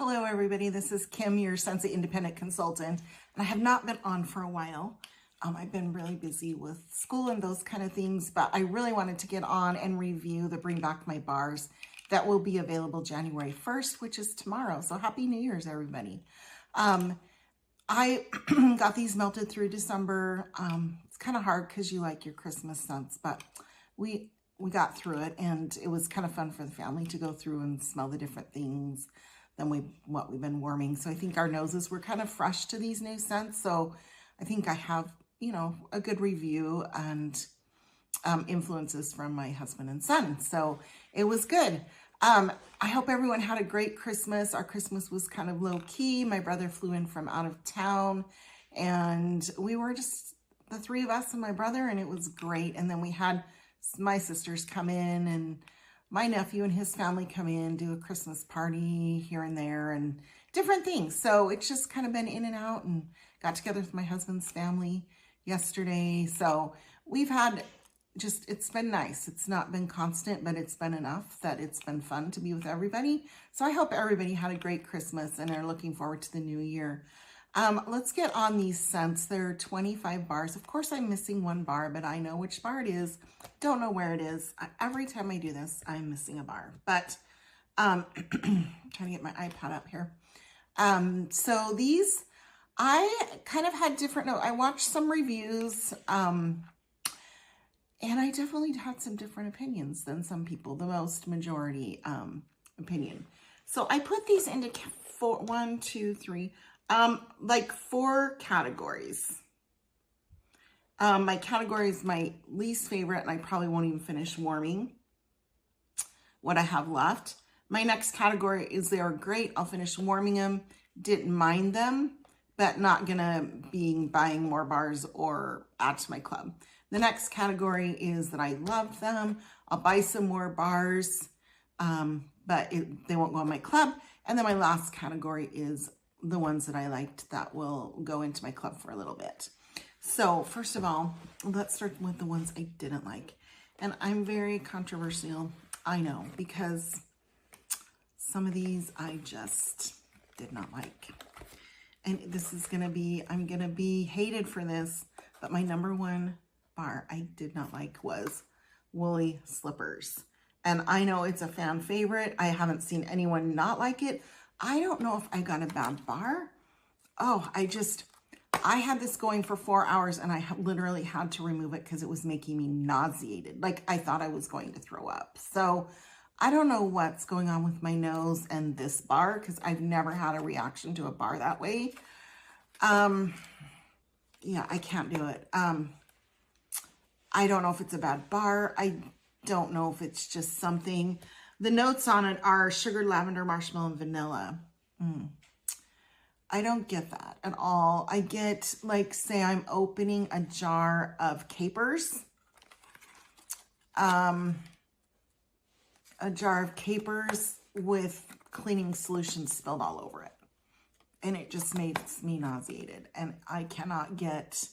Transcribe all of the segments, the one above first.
Hello everybody, this is Kim, your Scensty independent consultant, and I have not been on for a while. I've been really busy with school and those kind of things, but I really wanted to get on and review the Bring Back My Bars that will be available January 1st, which is tomorrow. So happy New Year's, everybody. I got these melted through December. It's kind of hard because you like your Christmas scents, but we got through it, and it was kind of fun for the family to go through and smell the different things than what we've been warming. So I think our noses were kind of fresh to these new scents. So I think I have, a good review and influences from my husband and son. So it was good. I hope everyone had a great Christmas. Our Christmas was kind of low key. My brother flew in from out of town, and we were just the three of us and my brother, and it was great. And then we had my sisters come in, and my nephew and his family come in, do a Christmas party here and there and different things. So it's just kind of been in and out, and got together with my husband's family yesterday. So we've had it's been nice. It's not been constant, but it's been enough that it's been fun to be with everybody. So I hope everybody had a great Christmas and are looking forward to the new year. Let's get on these scents. There are 25 bars. Of course, I'm missing one bar, but I know which bar it is. Don't know where it is. Every time I do this, I'm missing a bar. But trying to get my iPad up here. So these, I kind of had different. I watched some reviews, and I definitely had some different opinions than some people. The majority opinion. So I put these into like 4 categories. My category is my least favorite, and I probably won't even finish warming what I have left. My next category is they are great. I'll finish warming them. Didn't mind them, but not gonna be buying more bars or add to my club. The next category is that I loved them. I'll buy some more bars, but they won't go in my club. And then my last category is the ones that I liked that will go into my club for a little bit. So first of all, let's start with the ones I didn't like. And I'm very controversial, I know, because some of these I just did not like. And this is gonna be, I'm gonna be hated for this, but my number one bar I did not like was woolly slippers. And I know it's a fan favorite. I haven't seen anyone not like it. I don't know if I got a bad bar. Oh, I had this going for 4 hours, and I literally had to remove it because it was making me nauseated. Like I thought I was going to throw up. So I don't know what's going on with my nose and this bar, because I've never had a reaction to a bar that way. Yeah, I can't do it. I don't know if it's a bad bar. I don't know if it's just something. The notes on it are sugar, lavender, marshmallow, and vanilla. I don't get that at all. I get, like, say I'm opening a jar of capers. A jar of capers with cleaning solution spilled all over it. And it just makes me nauseated. And I cannot get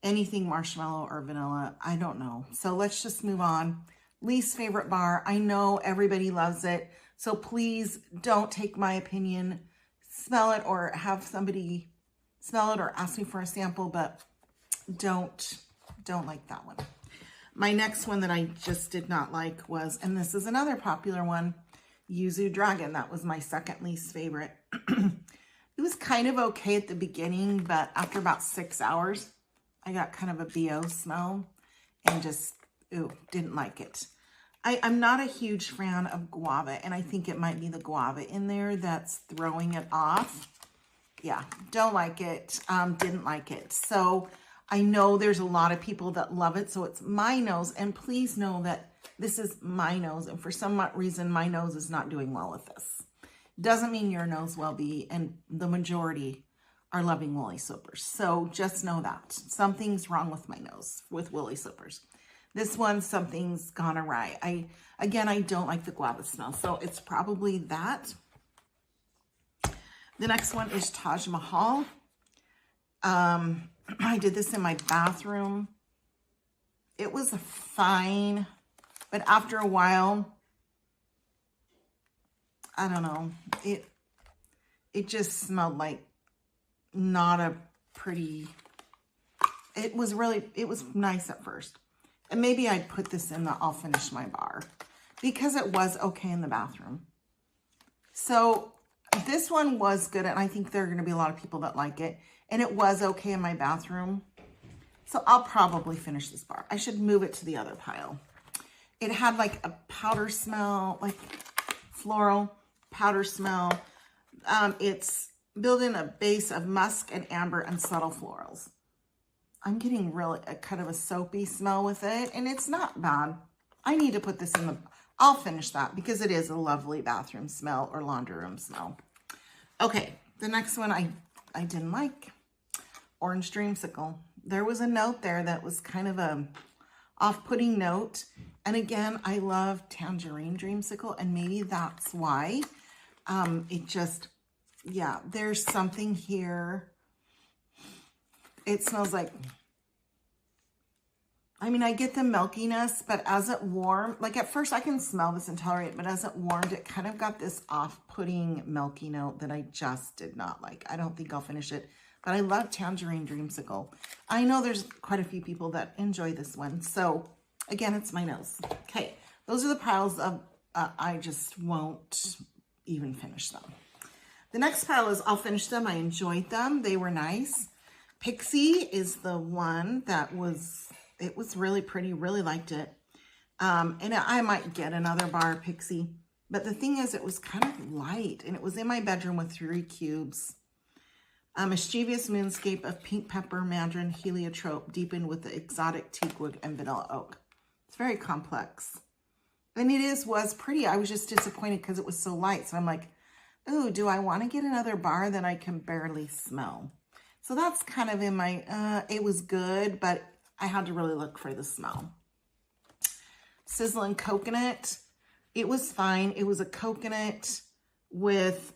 anything marshmallow or vanilla. I don't know. So let's just move on. Least favorite bar. I know everybody loves it, so please don't take my opinion. Smell it or have somebody smell it or ask me for a sample, but don't like that one. My next one that I just did not like was, and this is another popular one, Yuzu Dragon. That was my second least favorite. It was kind of okay at the beginning, but after about 6 hours, I got kind of a BO smell and just, didn't like it. I'm not a huge fan of guava, and I think it might be the guava in there that's throwing it off. Yeah, don't like it, didn't like it. So I know there's a lot of people that love it, so it's my nose, and please know that this is my nose, and for some reason, my nose is not doing well with this. Doesn't mean your nose will be, and the majority are loving woolly slippers. So just know that. Something's wrong with my nose with woolly slippers. This one, something's gone awry. Again, I don't like the guava smell, so it's probably that. The next one is Taj Mahal. I did this in my bathroom. It was fine, but after a while, I don't know, it just smelled like not a pretty, it was nice at first. And maybe I'd put this in the I'll finish my bar because it was okay in the bathroom. So this one was good, and I think there are going to be a lot of people that like it. And it was okay in my bathroom. So I'll probably finish this bar. I should move it to the other pile. It had like a powder smell, like floral powder smell. It's built in a base of musk and amber and subtle florals. I'm getting really a kind of a soapy smell with it, and it's not bad. I need to put this in the, I'll finish that because it is a lovely bathroom smell or laundry room smell. Okay, the next one I didn't like, orange dreamsicle. There was a note there that was kind of a off-putting note. And again, I love tangerine dreamsicle, and maybe that's why. It just, yeah, there's something here. It smells like, I mean, I get the milkiness, but as it warmed, like at first I can smell this and tolerate it, but as it warmed, it kind of got this off-putting milky note that I just did not like. I don't think I'll finish it, but I love tangerine dreamsicle. I know there's quite a few people that enjoy this one. So again, it's my nose. Okay, those are the piles of, I just won't even finish them. The next pile is I'll finish them. I enjoyed them. They were nice. Pixie is the one that was, it was really pretty, really liked it. And I might get another bar Pixie, but the thing is it was kind of light, and it was in my bedroom with 3 cubes. Mischievous moonscape of pink pepper, mandarin, heliotrope, deepened with the exotic teakwood and vanilla oak. It's very complex. And it was pretty. I was just disappointed because it was so light. So I'm like, ooh, do I want to get another bar that I can barely smell? So that's kind of in my, it was good, but I had to really look for the smell. Sizzling coconut. It was fine. It was a coconut with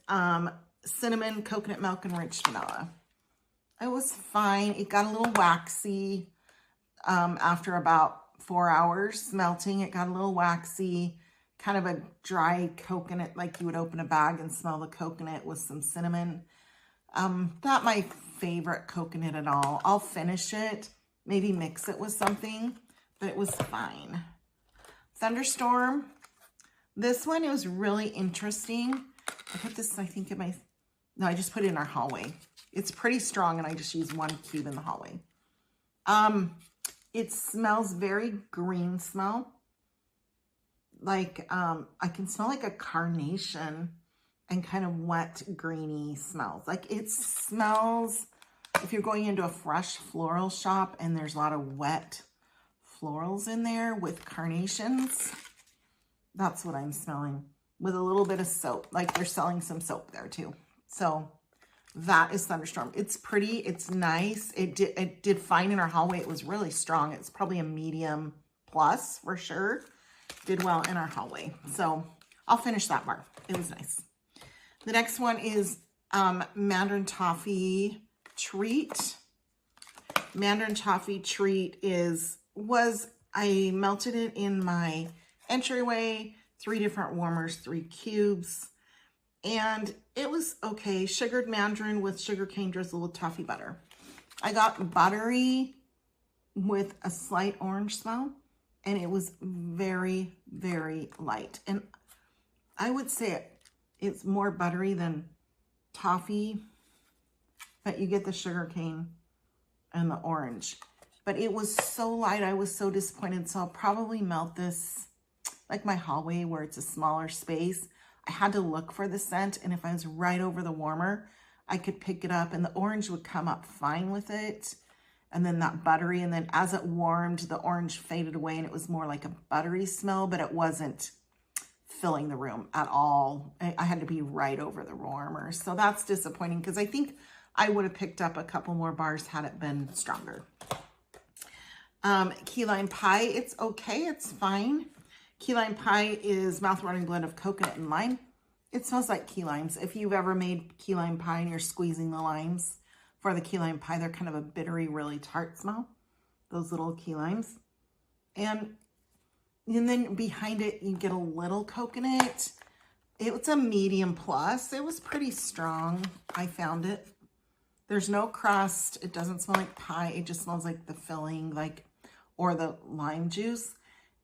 cinnamon, coconut milk, and rich vanilla. It was fine. It got a little waxy after about 4 hours melting. It got a little waxy, kind of a dry coconut, like you would open a bag and smell the coconut with some cinnamon. Not my favorite coconut at all. I'll finish it, maybe mix it with something, but it was fine. Thunderstorm. This one, it was really interesting. I put this, I think, in my, no, I just put it in our hallway. It's pretty strong, and I just used 1 cube in the hallway. It smells very green smell. Like, I can smell like a carnation and kind of wet, greeny smells. Like it smells, if you're going into a fresh floral shop and there's a lot of wet florals in there with carnations, that's what I'm smelling, with a little bit of soap. Like they're selling some soap there too. So that is Thunderstorm. It's pretty, it's nice. It did fine in our hallway. It was really strong. It's probably a medium plus for sure. Did well in our hallway. So I'll finish that bar. It was nice. The next one is Mandarin Toffee Treat. Mandarin Toffee Treat I melted it in my entryway, 3 different warmers, 3 cubes, and it was okay. Sugared mandarin with sugarcane drizzle with toffee butter. I got buttery with a slight orange smell, and it was very, very light. And I would say it's more buttery than toffee, but you get the sugarcane and the orange. But it was so light, I was so disappointed. So I'll probably melt this, like my hallway where it's a smaller space. I had to look for the scent, and if I was right over the warmer, I could pick it up, and the orange would come up fine with it. And then that buttery, and then as it warmed, the orange faded away, and it was more like a buttery smell, but it wasn't filling the room at all. I had to be right over the warmer. So that's disappointing, because I think I would have picked up a couple more bars had it been stronger. Key lime pie, it's okay, it's fine. Key lime pie is mouth-watering blend of coconut and lime. It smells like key limes. If you've ever made key lime pie and you're squeezing the limes for the key lime pie, they're kind of a bittery, really tart smell, those little key limes. And then behind it, you get a little coconut. It's a medium plus. It was pretty strong. I found it. There's no crust. It doesn't smell like pie. It just smells like the filling, like, or the lime juice.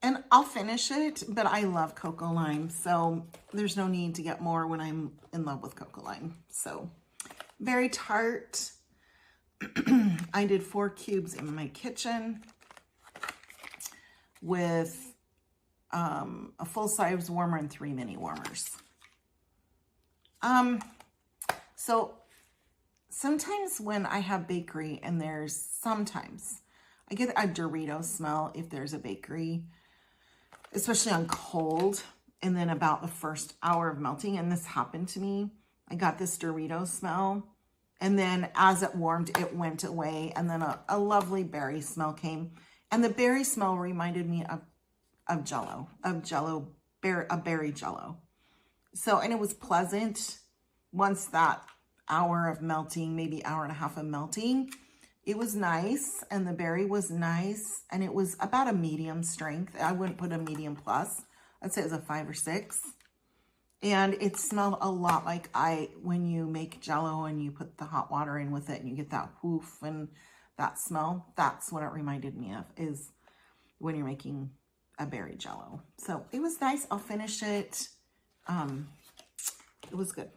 And I'll finish it, but I love cocoa lime, so there's no need to get more when I'm in love with cocoa lime. So, very tart. I did 4 cubes in my kitchen with a full-size warmer and 3 mini warmers. So sometimes when I have bakery and sometimes I get a Dorito smell if there's a bakery, especially on cold, and then about the first hour of melting, and this happened to me. I got this Dorito smell, and then as it warmed, it went away, and then a lovely berry smell came. And the berry smell reminded me of Jell-O, a berry Jell-O. So, and it was pleasant once that hour of melting, maybe hour and a half of melting. It was nice, and the berry was nice, and it was about a medium strength. I wouldn't put a medium plus. I'd say it was a 5 or 6. And it smelled a lot like when you make Jell-O and you put the hot water in with it and you get that whoof and that smell. That's what it reminded me of, is when you're making a berry Jell-O. So it was nice. I'll finish it. It was good.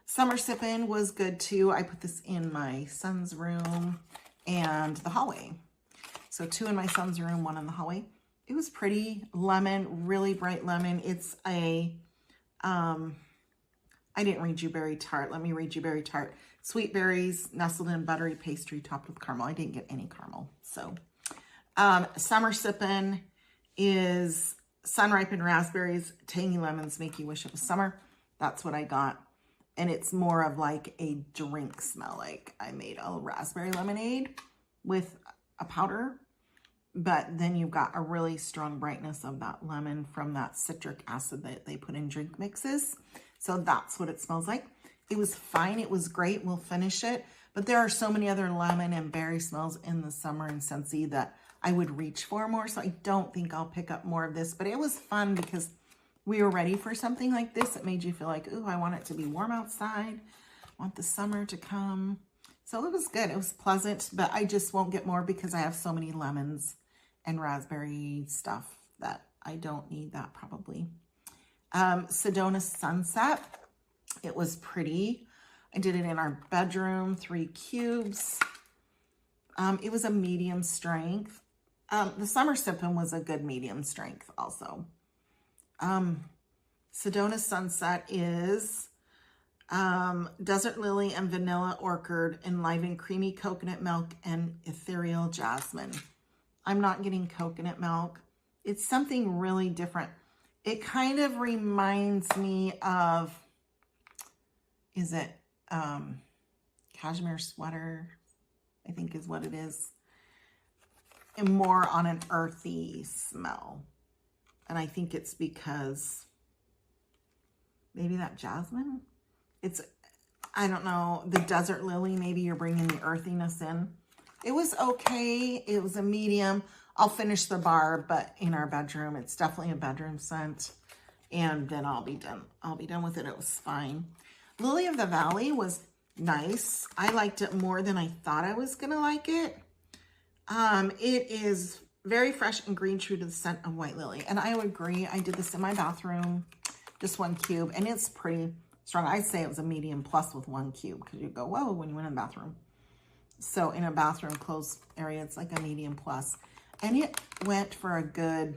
Summer sipping was good too. I put this in my son's room and the hallway. So 2 in my son's room, 1 in the hallway. It was pretty. Lemon, really bright lemon. It's a, I didn't read you berry tart. Let me read you berry tart. Sweet berries nestled in buttery pastry topped with caramel. I didn't get any caramel. So summer sipping is sun-ripened raspberries, tangy lemons make you wish it was summer. That's what I got. And it's more of like a drink smell. Like I made a raspberry lemonade with a powder, but then you've got a really strong brightness of that lemon from that citric acid that they put in drink mixes. So that's what it smells like. It was fine. It was great. We'll finish it. But there are so many other lemon and berry smells in the summer in Scensty that I would reach for more. So I don't think I'll pick up more of this. But it was fun because we were ready for something like this. It made you feel like, ooh, I want it to be warm outside. I want the summer to come. So it was good. It was pleasant. But I just won't get more because I have so many lemons and raspberry stuff that I don't need that probably. Sedona Sunset. It was pretty. I did it in our bedroom, 3 cubes. It was a medium strength. The summer sipping was a good medium strength also. Sedona Sunset is desert lily and vanilla orchid, enlivened creamy coconut milk and ethereal jasmine. I'm not getting coconut milk. It's something really different. It kind of reminds me of, is it cashmere sweater, I think is what it is. And more on an earthy smell. And I think it's because maybe that jasmine, it's, I don't know, the desert lily, maybe you're bringing the earthiness in. It was okay. It was a medium. I'll finish the bar, but in our bedroom, it's definitely a bedroom scent. And then I'll be done. I'll be done with it. It was fine. Lily of the Valley was nice. I liked it more than I thought I was going to like it. It is very fresh and green, true to the scent of white lily. And I would agree. I did this in my bathroom, just 1 cube, and it's pretty strong. I'd say it was a medium plus with 1 cube because you go, whoa, when you went in the bathroom. So in a bathroom closed area, it's like a medium plus. And it went for a good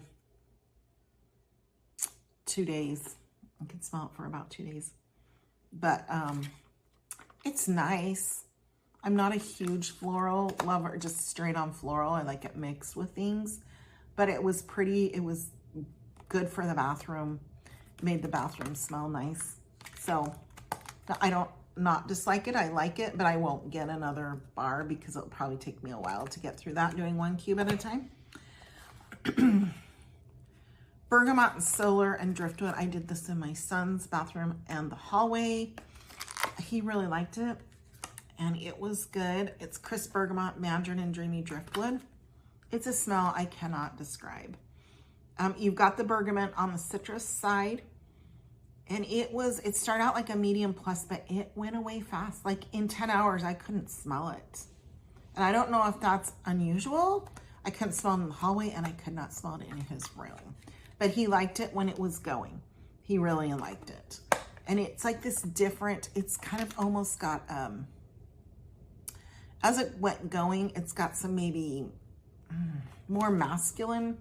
2 days. I could smell it for about 2 days. But it's nice. I'm not a huge floral lover, just straight on floral. I like it mixed with things. But it was pretty. It was good for the bathroom. Made the bathroom smell nice. So I don't not dislike it. I like it, but I won't get another bar because it'll probably take me a while to get through that doing 1 cube at a time. Bergamot and solar and driftwood. I did this in my son's bathroom and the hallway. He really liked it and it was good. It's crisp bergamot, mandarin, and dreamy driftwood. It's a smell I cannot describe. You've got the bergamot on the citrus side And it started out like a medium plus, but it went away fast. Like in 10 hours, I couldn't smell it. And I don't know if that's unusual. I couldn't smell it in the hallway, and I could not smell it in his room. But he liked it when it was going. He really liked it. And it's like this different, it's kind of almost got, as it went going, it's got some maybe more masculine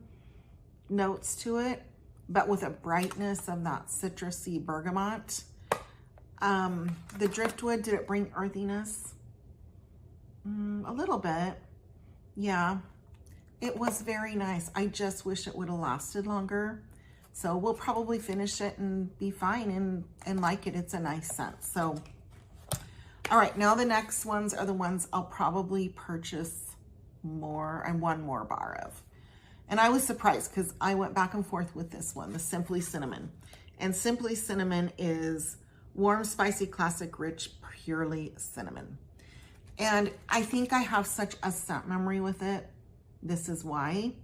notes to it, but with a brightness of that citrusy bergamot. The driftwood, did it bring earthiness? A little bit. Yeah, it was very nice. I just wish it would have lasted longer. So we'll probably finish it and be fine and like it. It's a nice scent. So, all right, now the next ones are the ones I'll probably purchase more and one more bar of. And I was surprised because I went back and forth with this one, the Simply Cinnamon. And Simply Cinnamon is warm, spicy, classic, rich, purely cinnamon. And I think I have such a scent memory with it. This is why.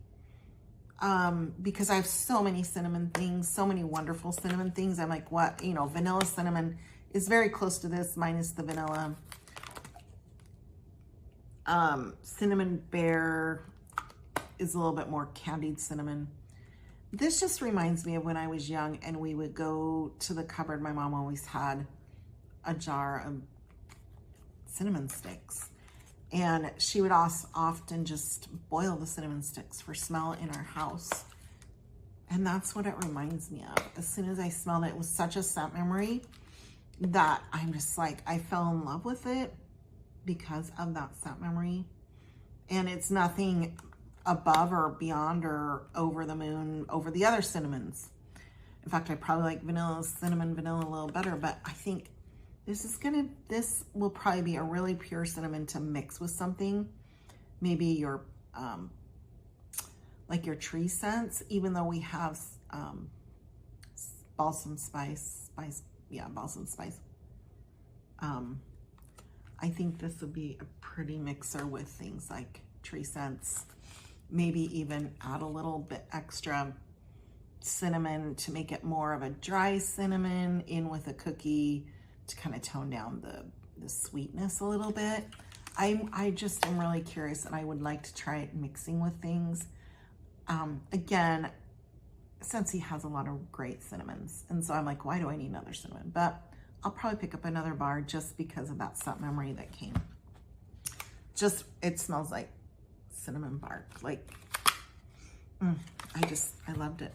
Because I have so many cinnamon things, so many wonderful cinnamon things. I'm like, what, you know, vanilla cinnamon is very close to this, minus the vanilla. Cinnamon Bear is a little bit more candied cinnamon. This just reminds me of when I was young and we would go to the cupboard. My mom always had a jar of cinnamon sticks. And she would also often just boil the cinnamon sticks for smell in our house. And that's what it reminds me of. As soon as I smelled it, it was such a scent memory that I'm just like, I fell in love with it because of that scent memory. And it's nothing above or beyond or over the moon over the other cinnamons. In fact, I probably like cinnamon vanilla a little better, but I think this will probably be a really pure cinnamon to mix with something. Maybe your, like your tree scents, even though we have balsam spice. I think this would be a pretty mixer with things like tree scents. Maybe even add a little bit extra cinnamon to make it more of a dry cinnamon in with a cookie to kind of tone down the sweetness a little bit. I just am really curious and I would like to try it mixing with things. Again, Scensty has a lot of great cinnamons. And so I'm like, why do I need another cinnamon? But I'll probably pick up another bar just because of that scent memory that came. Just, it smells like cinnamon bark. Like, I loved it.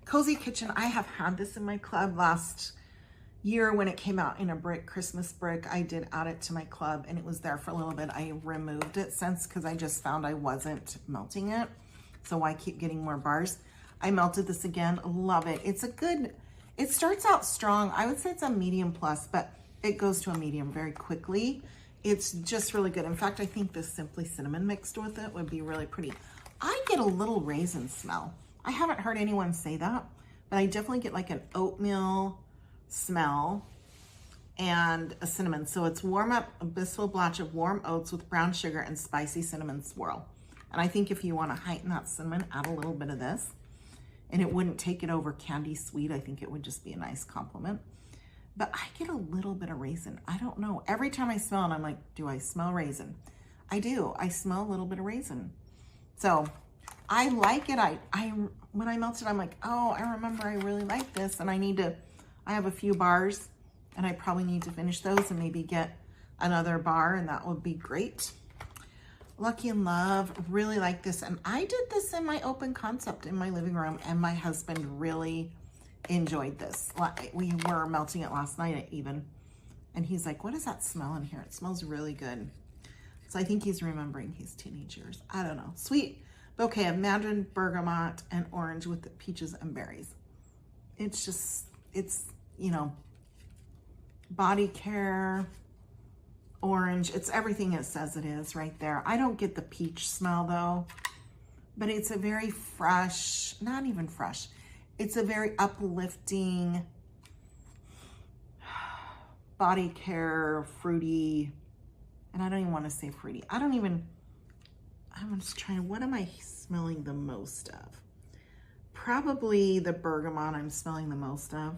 Cozy Kitchen, I have had this in my club last year when it came out in a Christmas brick. I did add it to my club and it was there for a little bit. I removed it since because I just found I wasn't melting it. So why keep getting more bars? I melted this again. Love it. It's a good, it starts out strong. I would say it's a medium plus, but it goes to a medium very quickly. It's just really good. In fact, I think this Simply Cinnamon mixed with it would be really pretty. I get a little raisin smell. I haven't heard anyone say that, but I definitely get like an oatmeal smell and a cinnamon. So it's warm up a blissful blotch of warm oats with brown sugar and spicy cinnamon swirl. And I think if you want to heighten that cinnamon, add a little bit of this. And it wouldn't take it over candy sweet. I think it would just be a nice compliment. But I get a little bit of raisin. I don't know. Every time I smell it, I'm like, do I smell raisin? I do. I smell a little bit of raisin. So I like it. When I melt it, I'm like, oh, I remember I really like this. And I have a few bars and I probably need to finish those and maybe get another bar and that would be great. Lucky in Love, really like this. And I did this in my open concept in my living room and my husband really enjoyed this. We were melting it last night even. And he's like, what does that smell in here? It smells really good. So I think he's remembering his teenage years. I don't know. Sweet bouquet of mandarin, bergamot, and orange with the peaches and berries. It's just, you know, body care, orange. It's everything it says it is right there. I don't get the peach smell though, but it's a very fresh, not even fresh. It's a very uplifting body care, fruity, and I don't even want to say fruity. I'm just trying, what am I smelling the most of? Probably the bergamot I'm smelling the most of.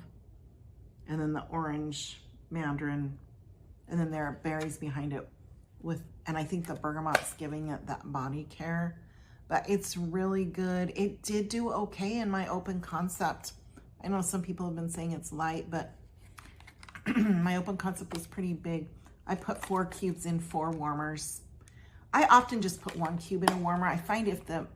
and then the orange mandarin, and then there are berries behind it and I think the bergamot's giving it that body care, but it's really good. It did do okay in my open concept. I know some people have been saying it's light, but my open concept was pretty big. I put 4 cubes in 4 warmers. I often just put 1 cube in a warmer. I find if the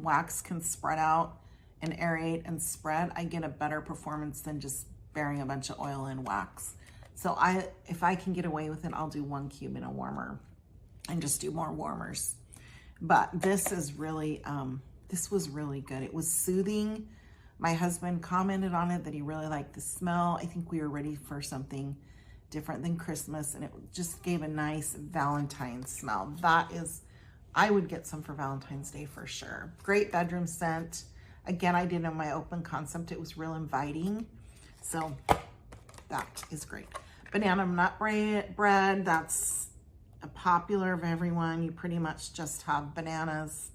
wax can spread out and aerate and spread, I get a better performance than just burying a bunch of oil in wax. So if I can get away with it, I'll do 1 cube in a warmer and just do more warmers. But this is really, this was really good. It was soothing. My husband commented on it that he really liked the smell. I think we were ready for something different than Christmas, and it just gave a nice Valentine's smell. That is, I would get some for Valentine's Day for sure. Great bedroom scent. Again, I did it in my open concept. It was real inviting. So that is great. Banana nut bread, that's a popular of everyone. You pretty much just have bananas,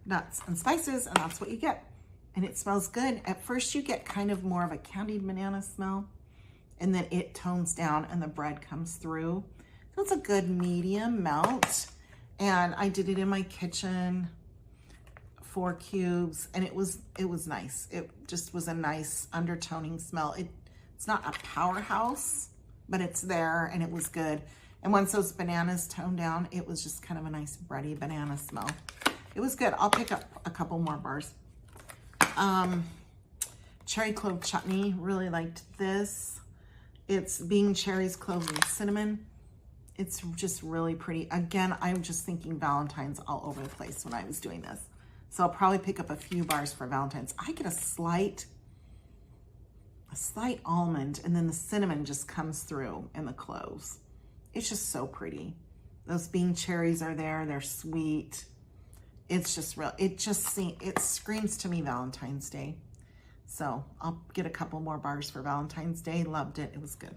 nuts, and spices, and that's what you get. And it smells good. At first you get kind of more of a candied banana smell, and then it tones down and the bread comes through. So it's a good medium melt. And I did it in my kitchen, 4 cubes, and it was nice. It just was a nice undertoning smell. It's not a powerhouse, but it's there, and it was good. And once those bananas toned down, it was just kind of a nice bready banana smell. It was good. I'll pick up a couple more bars. Cherry clove chutney, really liked this. It's being cherries, cloves, and cinnamon. It's just really pretty. Again, I'm just thinking Valentine's all over the place when I was doing this. So I'll probably pick up a few bars for Valentine's. I get a slight almond, and then the cinnamon just comes through in the cloves. It's just so pretty. Those bean cherries are there. They're sweet. It's just real. It screams to me Valentine's Day. So I'll get a couple more bars for Valentine's Day. Loved it. It was good.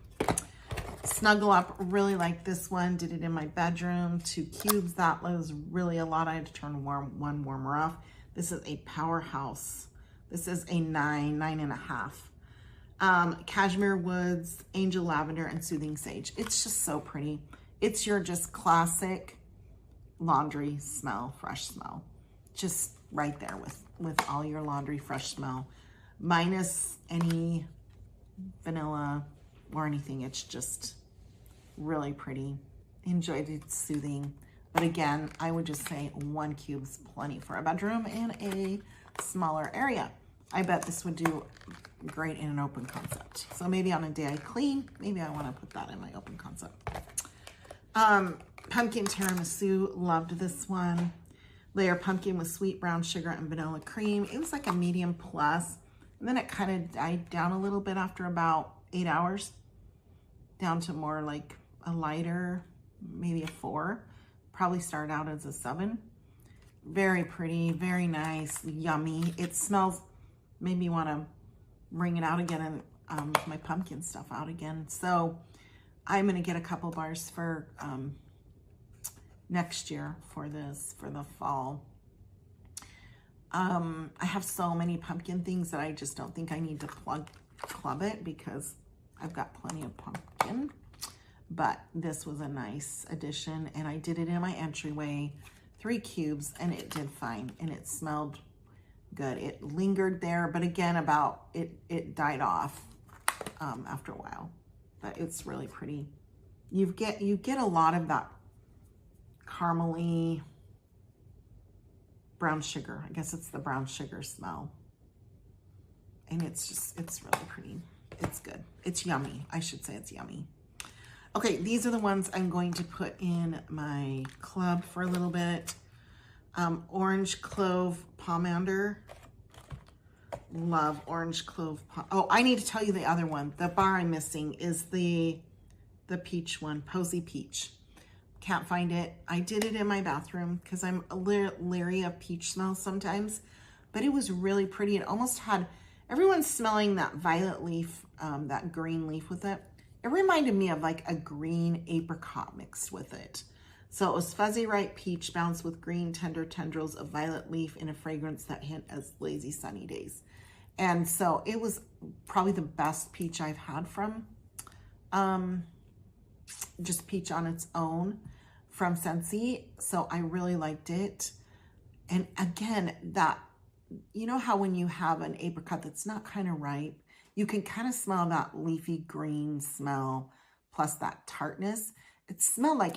Snuggle Up, really like this one. Did it in my bedroom. 2 cubes. That was really a lot. I had to turn one warmer off. This is a powerhouse. This is a 9.5. Cashmere Woods, Angel Lavender, and Soothing Sage. It's just so pretty. It's your just classic laundry smell, fresh smell. Just right there with all your laundry fresh smell, minus any vanilla or anything. It's just really pretty. Enjoyed it, soothing. But again, I would just say 1 cube's plenty for a bedroom in a smaller area. I bet this would do great in an open concept. So maybe on a day I clean, maybe I want to put that in my open concept. Pumpkin tiramisu, loved this one. Layer pumpkin with sweet brown sugar and vanilla cream. It was like a medium plus, and then it kind of died down a little bit after about 8 hours, down to more like a lighter, maybe a 4. Probably started out as a 7. Very pretty, very nice, yummy. It smells, made me want to bring it out again and my pumpkin stuff out again. So I'm going to get a couple bars for next year for this, for the fall. I have so many pumpkin things that I just don't think I need to club it because I've got plenty of pumpkin. But this was a nice addition, and I did it in my entryway, 3 cubes, and it did fine, and it smelled good. It lingered there, but again, it died off after a while. But it's really pretty. You get a lot of that caramely brown sugar. I guess it's the brown sugar smell. And it's really pretty. It's good. It's yummy. I should say it's yummy. Okay, these are the ones I'm going to put in my club for a little bit. Orange clove pomander. Love orange clove. Oh, I need to tell you the other one. The bar I'm missing is the peach one, Posy Peach. Can't find it. I did it in my bathroom because I'm a little leery of peach smells sometimes, but it was really pretty. It almost had, everyone's smelling that violet leaf, that green leaf with it. It reminded me of like a green apricot mixed with it. So it was fuzzy ripe peach balanced with green tender tendrils of violet leaf in a fragrance that hint as lazy sunny days. And so it was probably the best peach I've had from just peach on its own from Scensty. So I really liked it. And again, that, you know how when you have an apricot that's not kind of ripe, you can kind of smell that leafy green smell plus that tartness. It smelled like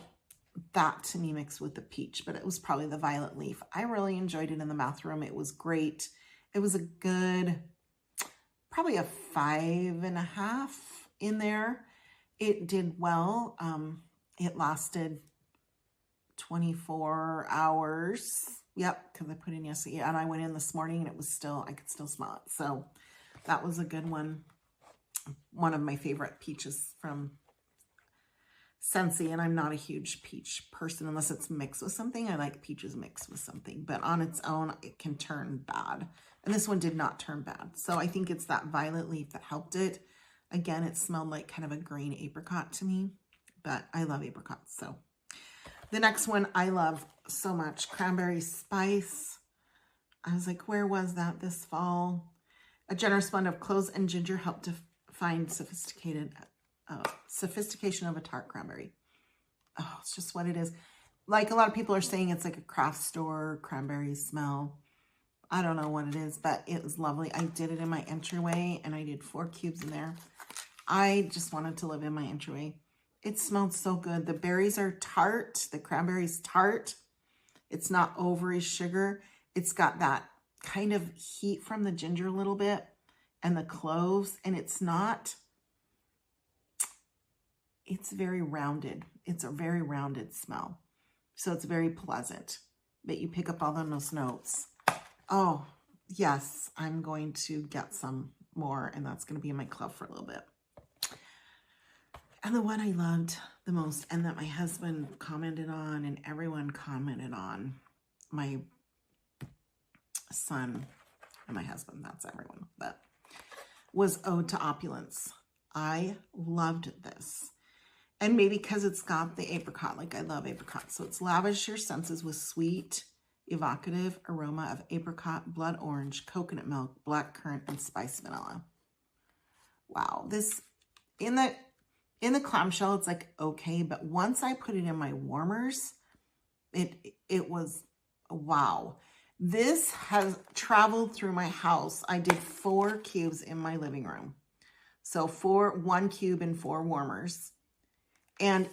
that to me mixed with the peach, but it was probably the violet leaf. I really enjoyed it in the mouth room. It was great. It was a good, probably a 5.5 in there. It did well. It lasted 24 hours. Yep, because I put in yesterday, and I went in this morning and it was still, I could still smell it. So that was a good one. One of my favorite peaches from Scensty, and I'm not a huge peach person unless it's mixed with something. I like peaches mixed with something, but on its own, it can turn bad. And this one did not turn bad. So I think it's that violet leaf that helped it. Again, it smelled like kind of a green apricot to me, but I love apricots. So the next one I love so much, cranberry spice. I was like, where was that this fall? A generous blend of cloves and ginger helped to find sophistication of a tart cranberry. Oh, it's just what it is. Like a lot of people are saying it's like a craft store cranberry smell. I don't know what it is, but it was lovely. I did it in my entryway and I did 4 cubes in there. I just wanted to live in my entryway. It smelled so good. The berries are tart. The cranberry's tart. It's not overly sugar. It's got that kind of heat from the ginger a little bit and the cloves, and it's very rounded. It's a very rounded smell. So it's very pleasant, but you pick up all those notes. Oh, yes, I'm going to get some more, and that's going to be in my club for a little bit. And the one I loved the most, and that my husband commented on, and everyone commented on, my son and my husband, that's everyone, but was Ode to Opulence. I loved this. And maybe because it's got the apricot, like I love apricots. So it's lavish your senses with sweet, evocative aroma of apricot, blood orange, coconut milk, black currant, and spiced vanilla. Wow, this, in the clamshell, it's like, okay, but once I put it in my warmers, it was, wow. This has traveled through my house. I did 4 cubes in my living room. So 1 cube and 4 warmers. And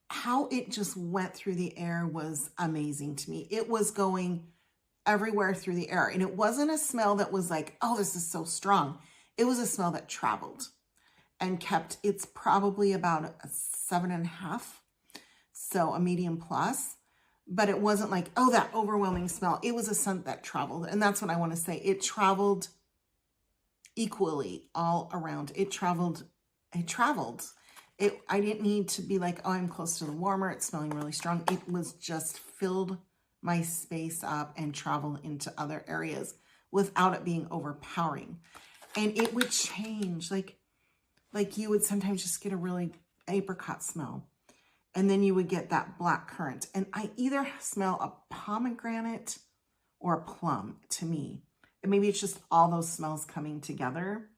how it just went through the air was amazing to me. It was going everywhere through the air. And it wasn't a smell that was like, oh, this is so strong. It was a smell that traveled and kept, it's probably about a 7.5. So a medium plus. But it wasn't like, oh, that overwhelming smell. It was a scent that traveled. And that's what I want to say. It traveled equally all around. It traveled. I didn't need to be like, oh, I'm close to the warmer. It's smelling really strong. It was just filled my space up and traveled into other areas without it being overpowering. And it would change. Like you would sometimes just get a really apricot smell. And then you would get that black currant. And I either smell a pomegranate or a plum to me. And maybe it's just all those smells coming together.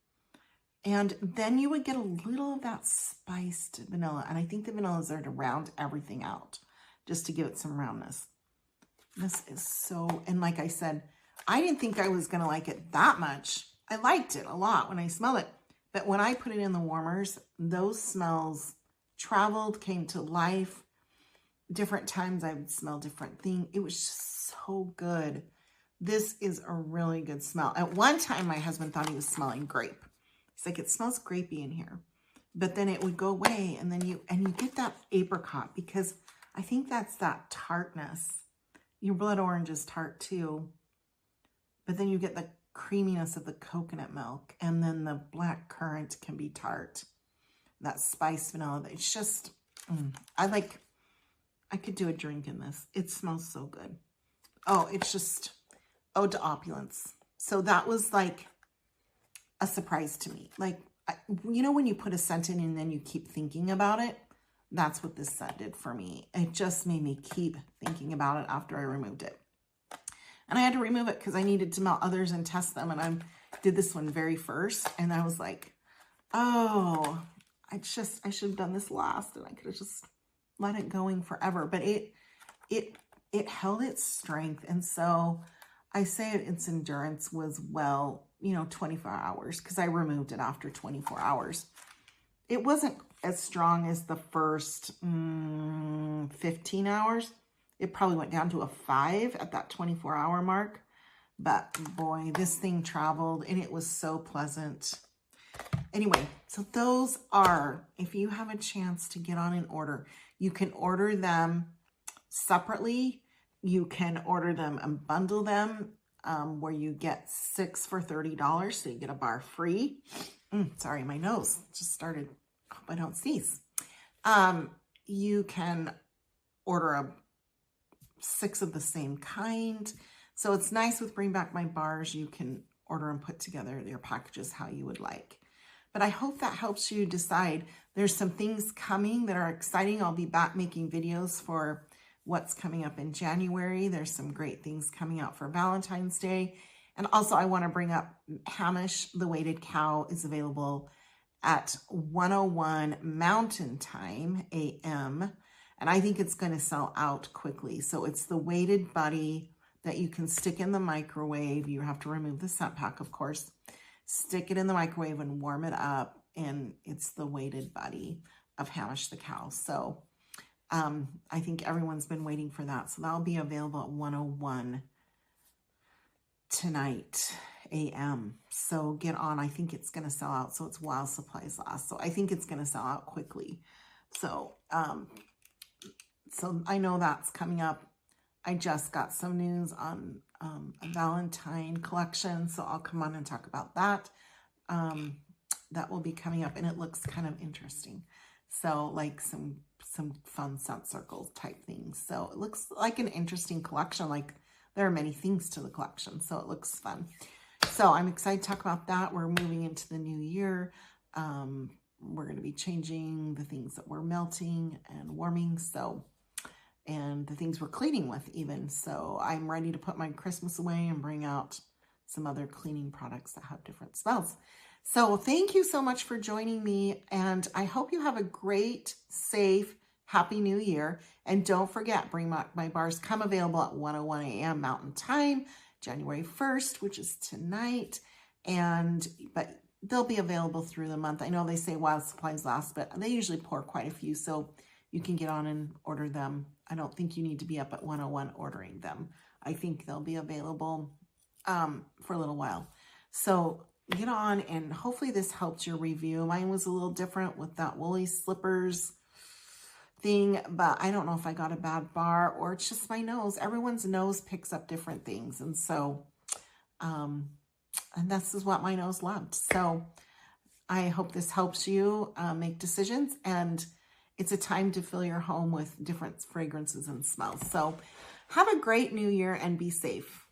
And then you would get a little of that spiced vanilla. And I think the vanilla is there to round everything out, just to give it some roundness. This is so, and like I said, I didn't think I was going to like it that much. I liked it a lot when I smelled it. But when I put it in the warmers, those smells traveled, came to life. Different times I would smell different things. It was just so good. This is a really good smell. At one time, my husband thought he was smelling grape. He's like, it smells grapey in here. But then it would go away, and then you get that apricot, because I think that's that tartness. Your blood orange is tart too. But then you get the creaminess of the coconut milk, and then the black currant can be tart. That spiced vanilla, it's just, I could do a drink in this. It smells so good. Oh, it's just Ode to Opulence. So that was like a surprise to me. Like, you know, when you put a scent in and then you keep thinking about it, that's what this scent did for me. It just made me keep thinking about it after I removed it. And I had to remove it because I needed to smell others and test them. And did this one very first, and I was like, oh, I should have done this last, and I could have just let it going forever. But it held its strength, and so I say its endurance was, well, 24 hours, because I removed it after 24 hours. It wasn't as strong as the first 15 hours. It probably went down to a 5 at that 24-hour mark. But boy, this thing traveled, and it was so pleasant. Anyway, so those are, if you have a chance to get on an order, you can order them separately. You can order them and bundle them, where you get 6 for $30, so you get a bar free. Sorry, my nose just started. Hope I don't sneeze. You can order 6 of the same kind. So it's nice with Bring Back My Bars. You can order and put together your packages how you would like. But I hope that helps you decide. There's some things coming that are exciting. I'll be back making videos for what's coming up in January. There's some great things coming out for Valentine's Day. And also I want to bring up Hamish, the weighted cow, is available at 1:01 Mountain Time, AM. And I think it's going to sell out quickly. So it's the weighted buddy that you can stick in the microwave. You have to remove the scent pack, of course. Stick it in the microwave and warm it up. And it's the weighted buddy of Hamish the cow. So I think everyone's been waiting for that. So that'll be available at 1:01 tonight, AM. So get on. I think it's going to sell out. So it's while supplies last. So I think it's going to sell out quickly. So, so I know that's coming up. I just got some news on a Valentine collection, so I'll come on and talk about that. That will be coming up, and it looks kind of interesting. So like some fun scent circle type things. So it looks like an interesting collection. Like there are many things to the collection, so it looks fun. So I'm excited to talk about that. We're moving into the new year. We're going to be changing the things that we're melting and warming. So, and the things we're cleaning with even. So I'm ready to put my Christmas away and bring out some other cleaning products that have different smells. So thank you so much for joining me. And I hope you have a great, safe, happy new year. And don't forget, Bring Back My Bars come available at 1:01 AM Mountain Time, January 1st, which is tonight. But they'll be available through the month. I know they say while supplies last, but they usually pour quite a few. So you can get on and order them. I don't think you need to be up at 1:01 ordering them. I think they'll be available for a little while. So get on, and hopefully this helped your review. Mine was a little different with that woolly slippers thing, but I don't know if I got a bad bar or it's just my nose. Everyone's nose picks up different things. And so, and this is what my nose loved. So I hope this helps you make decisions, and it's a time to fill your home with different fragrances and smells. So have a great new year and be safe.